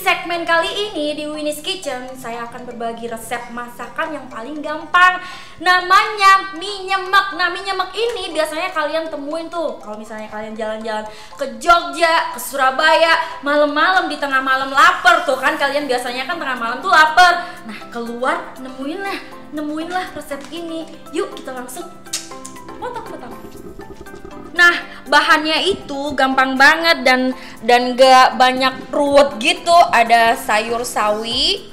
segmen kali ini di Winnie's Kitchen, saya akan berbagi resep masakan yang paling gampang. Namanya mie nyemek. Nah, mie nyemek ini biasanya kalian temuin tuh kalau misalnya kalian jalan-jalan ke Jogja, ke Surabaya, malam-malam di tengah malam lapar tuh kan, kalian biasanya kan tengah malam tuh lapar. Nah, keluar nemuinlah resep ini. Yuk kita langsung potong-potong. Nah, bahannya itu gampang banget dan gak banyak ruwet gitu. Ada sayur sawi.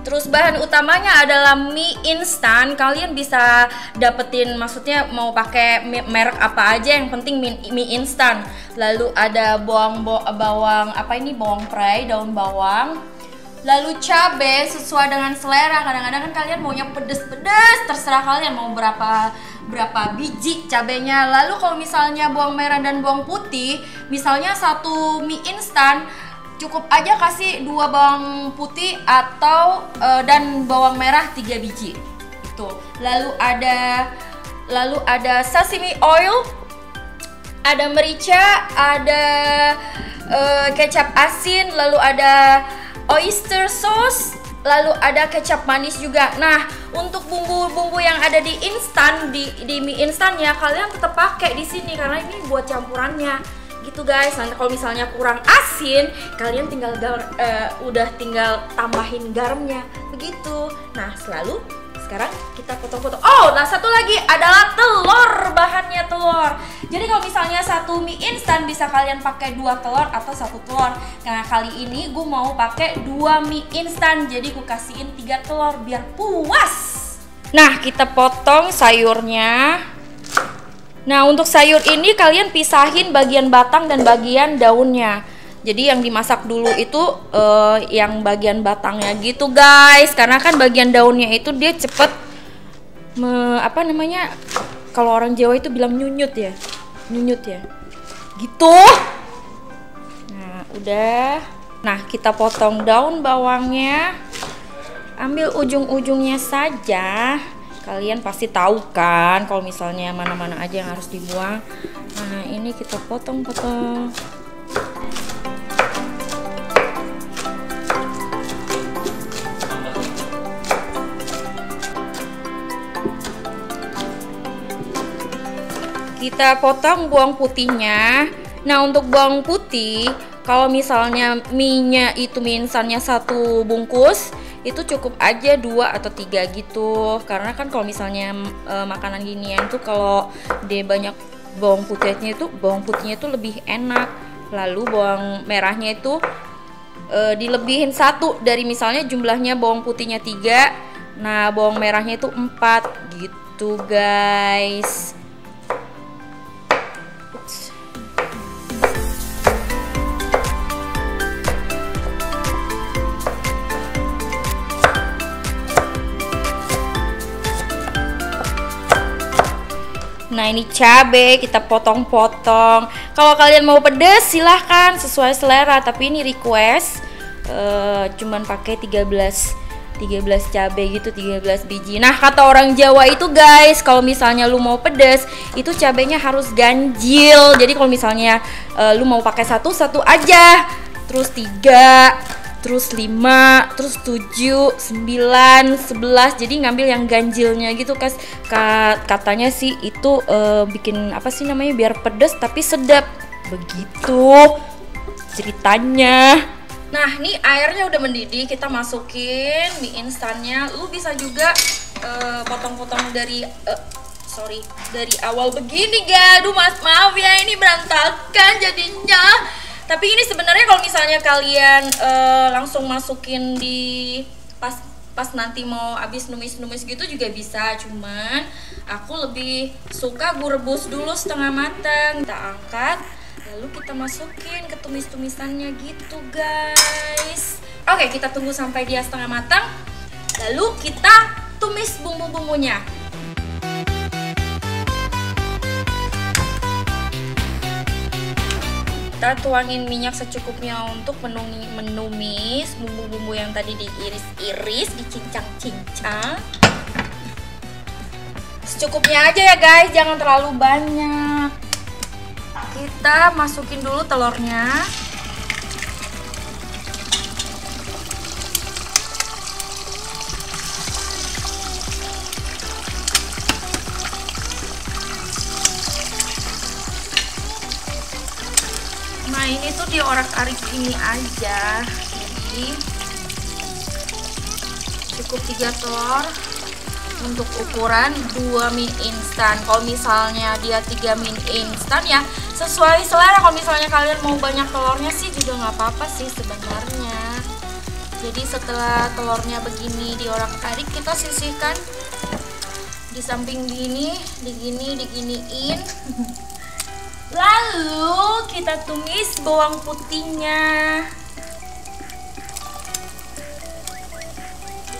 Terus bahan utamanya adalah mie instan. Kalian bisa dapetin, maksudnya mau pakai merek apa aja, yang penting mie instan. Lalu ada bawang prei, daun bawang. Lalu cabai sesuai dengan selera. Kadang-kadang kan kalian maunya pedes-pedes, terserah kalian mau berapa biji cabenya. Lalu kalau misalnya bawang merah dan bawang putih, misalnya satu mie instan cukup aja kasih 2 bawang putih atau dan bawang merah 3 biji. Tuh. Lalu ada sesame oil, ada merica, ada kecap asin, lalu ada oyster sauce, lalu ada kecap manis juga. Nah, untuk bumbu-bumbu yang ada di instan, di mie instannya, kalian tetap pakai di sini karena ini buat campurannya gitu guys. Nanti kalau misalnya kurang asin, kalian tinggal tambahin garamnya begitu. Nah, sekarang kita potong-potong. Oh, nah satu lagi adalah telur. Bahannya telur. Jadi kalau misalnya satu mie instan bisa kalian pakai 2 telur atau 1 telur. Karena kali ini gue mau pakai 2 mie instan, jadi gue kasihin 3 telur biar puas. Nah, kita potong sayurnya. Nah, untuk sayur ini kalian pisahin bagian batang dan bagian daunnya. Jadi yang dimasak dulu itu yang bagian batangnya gitu guys, karena kan bagian daunnya itu dia cepet kalau orang Jawa itu bilang nyunyut ya gitu. Nah udah, nah kita potong daun bawangnya, ambil ujung-ujungnya saja. Kalian pasti tahu kan kalau misalnya mana-mana aja yang harus dibuang. Nah ini kita potong-potong. Kita potong bawang putihnya. Nah, untuk bawang putih, kalau misalnya mie-nya itu mie instannya 1 bungkus, itu cukup aja 2 atau 3 gitu. Karena kan kalau misalnya makanan ginian tuh kalau dia banyak bawang putihnya itu lebih enak. Lalu bawang merahnya itu dilebihin 1 dari, misalnya jumlahnya bawang putihnya 3, nah bawang merahnya itu 4 gitu guys. Nah ini cabai kita potong-potong. Kalau kalian mau pedas silahkan sesuai selera, tapi ini request cuman pakai 13 cabai gitu, 13 biji. Nah kata orang Jawa itu guys, kalau misalnya lu mau pedas itu cabainya harus ganjil. Jadi kalau misalnya lu mau pakai satu aja, terus 3, terus 5, terus 7, 9, 11. Jadi ngambil yang ganjilnya gitu guys. Katanya sih itu bikin biar pedas tapi sedap. Begitu ceritanya. Nah, ini airnya udah mendidih, kita masukin mie instannya. Lu bisa juga potong-potong dari awal begini guys. Aduh maaf ya, ini berantakan jadinya. Tapi ini sebenarnya kalau misalnya kalian langsung masukin di pas nanti mau habis numis-numis gitu juga bisa. Cuman aku lebih suka gue rebus dulu setengah matang. Kita angkat, lalu kita masukin ke tumis-tumisannya gitu guys. Oke, kita tunggu sampai dia setengah matang. Lalu kita tumis bumbu-bumbunya. Kita tuangin minyak secukupnya untuk menumis bumbu-bumbu yang tadi diiris-iris, dicincang-cincang. Secukupnya aja ya guys, jangan terlalu banyak. Kita masukin dulu telurnya. di orak-arik ini aja. Jadi cukup 3 telur untuk ukuran 2 mie instan. Kalau misalnya dia 3 mie instan ya sesuai selera. Kalau misalnya kalian mau banyak telurnya sih juga nggak apa-apa sih sebenarnya. Jadi setelah telurnya begini diorak-arik, kita sisihkan di samping gini, diginiin. Lalu kita tumis bawang putihnya.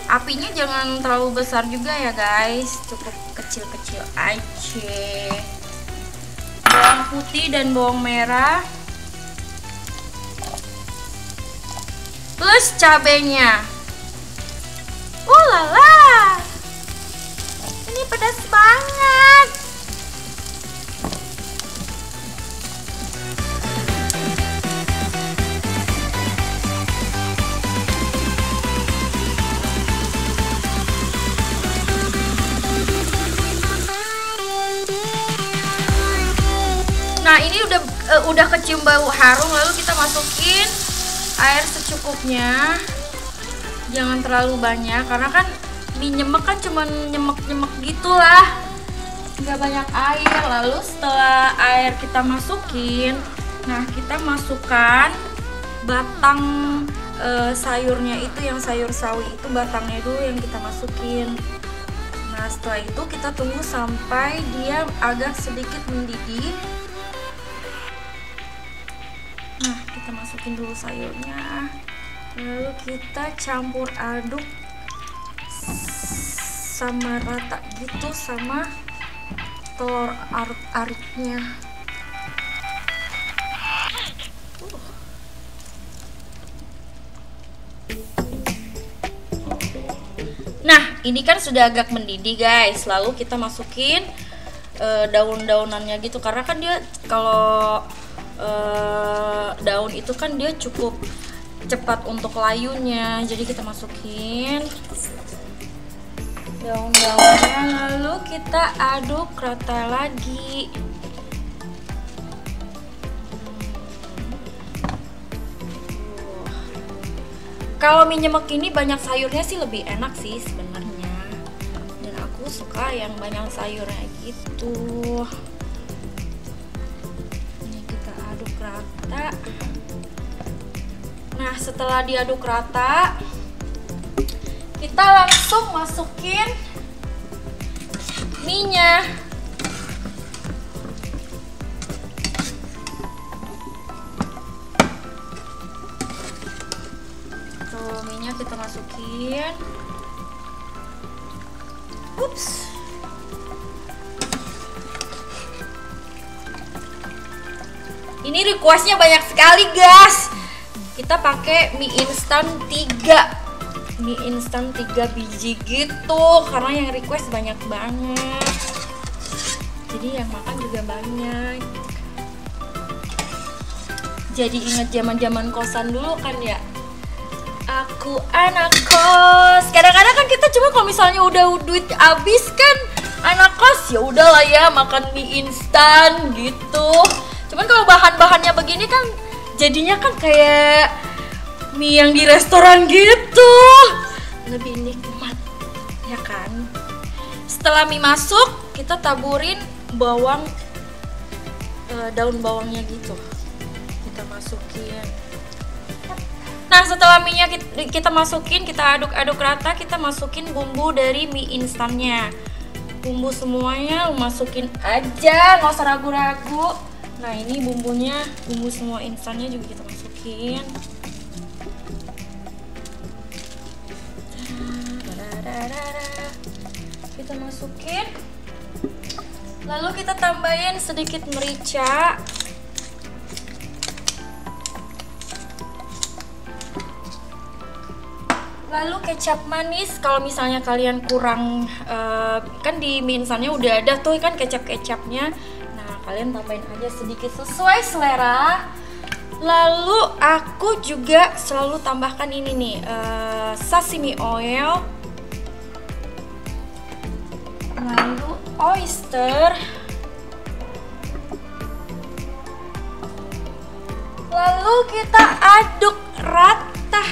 Apinya jangan terlalu besar juga ya guys, cukup kecil-kecil aja. Bawang putih dan bawang merah, plus cabenya. Lala, ini pedas banget. Nah ini udah kecium bau harum, lalu kita masukin air secukupnya, jangan terlalu banyak karena kan mie nyemek kan cuman nyemek-nyemek gitulah, nggak banyak air. Lalu setelah air kita masukin, nah kita masukkan batang sayurnya itu, yang sayur sawi itu batangnya dulu yang kita masukin. Nah setelah itu kita tunggu sampai dia agak sedikit mendidih. Nah kita masukin dulu sayurnya, lalu kita campur aduk sama rata gitu sama telur ariknya. Nah ini kan sudah agak mendidih guys, lalu kita masukin daun-daunannya gitu, karena kan dia kalau daun itu kan dia cukup cepat untuk layunya, jadi kita masukin daun-daunnya, lalu kita aduk rata lagi. Kalau mie nyemek ini banyak sayurnya sih lebih enak sih sebenarnya, dan aku suka yang banyak sayurnya gitu. Rata. Nah setelah diaduk rata, kita langsung masukin mie-nya. Tuh mie-nya kita masukin. Ups. Ini requestnya banyak sekali guys. Kita pakai mie instan 3 biji gitu, karena yang request banyak banget, jadi yang makan juga banyak. Jadi ingat zaman kosan dulu kan ya, aku anak kos. Kadang-kadang kan kita cuma kalau misalnya udah duit habis kan anak kos, ya udahlah ya makan mie instan gitu. Cuman kalau bahan-bahannya begini kan jadinya kan kayak mie yang di restoran gitu, lebih nikmat ya kan. Setelah mie masuk, kita taburin bawang, daun bawangnya gitu, kita masukin. Nah setelah mie-nya kita masukin, kita aduk-aduk rata, kita masukin bumbu dari mie instannya. Bumbu semuanya masukin aja, nggak usah ragu-ragu. Nah ini bumbunya, bumbu semua instannya juga kita masukin. Kita masukin, lalu kita tambahin sedikit merica, lalu kecap manis. Kalau misalnya kalian kurang, kan di mie instannya udah ada tuh kan kecap-kecapnya, kalian tambahin aja sedikit sesuai selera. Lalu aku juga selalu tambahkan ini nih, sashimi oil, lalu oyster, Lalu kita aduk rata.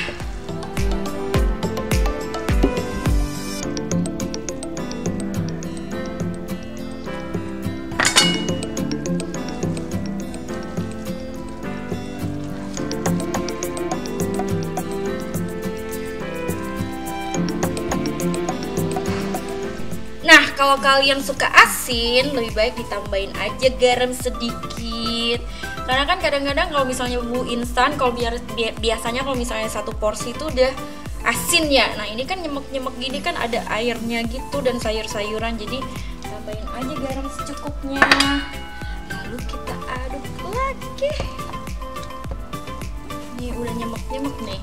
Nah, kalau kalian suka asin, lebih baik ditambahin aja garam sedikit. Karena kan kadang-kadang kalau misalnya bumbu instan, kalau biasanya kalau misalnya satu porsi itu udah asin ya. Nah, ini kan nyemek-nyemek gini kan ada airnya gitu dan sayur-sayuran. Jadi tambahin aja garam secukupnya. Lalu kita aduk lagi. Ini udah nyemek-nyemek nih.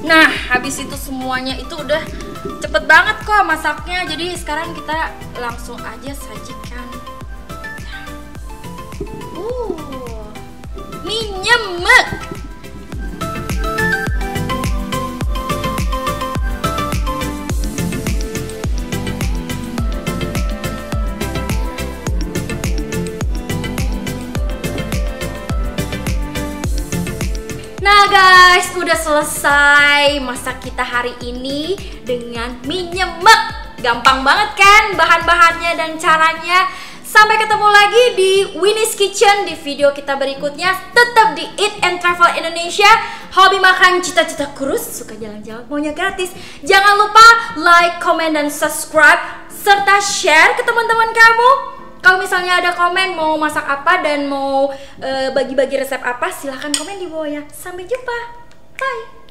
Nah, habis itu semuanya itu udah cepet banget kok masaknya. Jadi sekarang kita langsung aja sajikan. Mie nyemek. Nah guys, udah selesai masak kita hari ini dengan mie nyemek. Gampang banget kan bahan-bahannya dan caranya. Sampai ketemu lagi di Winnie's Kitchen di video kita berikutnya. Tetap di Eat and Travel Indonesia. Hobi makan, cita-cita kurus, suka jalan-jalan, maunya gratis. Jangan lupa like, comment, dan subscribe serta share ke teman-teman kamu. Kalau misalnya ada komen mau masak apa dan mau bagi-bagi resep apa, silahkan komen di bawah ya. Sampai jumpa. Bye.